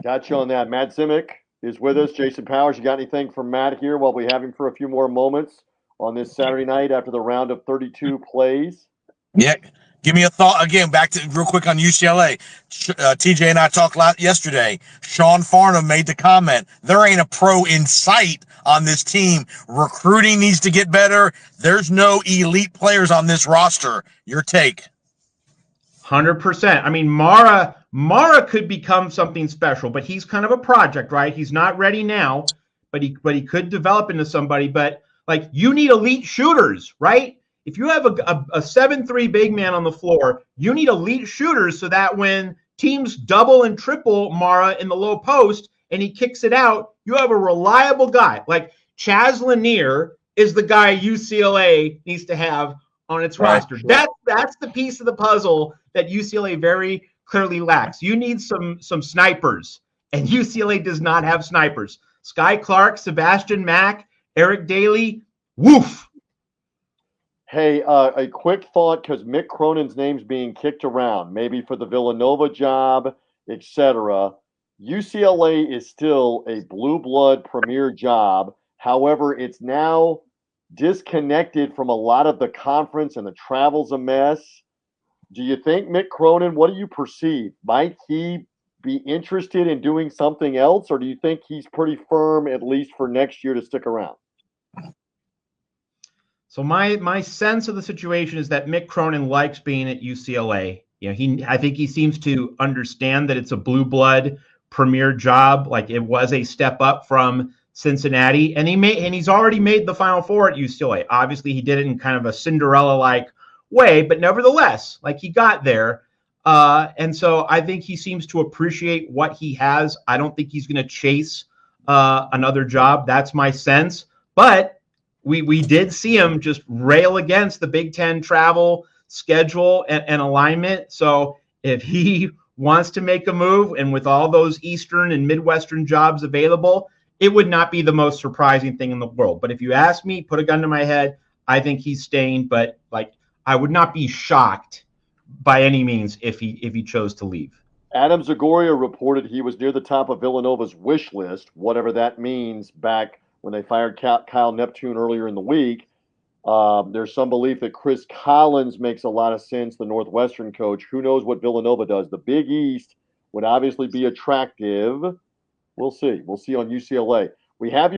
Got you on that. Matt Zemek is with us. Jason Powers, you got anything from Matt here while we have him for a few more moments on this Saturday night after the round of 32 plays? Yeah. Give me a thought again. Back to real quick on UCLA. TJ and I talked yesterday. Sean Farnham made the comment: there ain't a pro in sight on this team. Recruiting needs to get better. There's no elite players on this roster. Your take? 100%. I mean, Mara could become something special, but he's kind of a project, right? He's not ready now, but he could develop into somebody. But like, you need elite shooters, right? If you have a 7'3" big man on the floor, you need elite shooters so that when teams double and triple Mara in the low post and he kicks it out, you have a reliable guy. Like Chaz Lanier is the guy UCLA needs to have on its roster. Sure. That's the piece of the puzzle that UCLA very clearly lacks. You need some snipers, and UCLA does not have snipers. Sky Clark, Sebastian Mack, Eric Daly, woof. Hey, a quick thought because Mick Cronin's name's being kicked around, maybe for the Villanova job, etc. UCLA is still a blue blood premier job. However, it's now disconnected from a lot of the conference and the travel's a mess. Do you think Mick Cronin, what do you perceive? Might he be interested in doing something else, or do you think he's pretty firm, at least for next year, to stick around? So my sense of the situation is that Mick Cronin likes being at UCLA. I think he seems to understand that it's a blue blood premier job. Like, it was a step up from Cincinnati, and he's already made the Final Four at UCLA. Obviously, he did it in kind of a Cinderella-like way, but nevertheless, like, he got there. And so I think he seems to appreciate what he has. I don't think he's going to chase another job. That's my sense. But we did see him just rail against the Big Ten travel schedule and alignment. So if he wants to make a move, and with all those Eastern and Midwestern jobs available, it would not be the most surprising thing in the world. But if you ask me, put a gun to my head, I think he's staying. But like, I would not be shocked by any means if he chose to leave. Adam Zagoria reported he was near the top of Villanova's wish list, whatever that means, back when they fired Kyle Neptune earlier in the week. There's some belief that Chris Collins makes a lot of sense, the Northwestern coach. Who knows what Villanova does? The Big East would obviously be attractive. We'll see. We'll see on UCLA. We have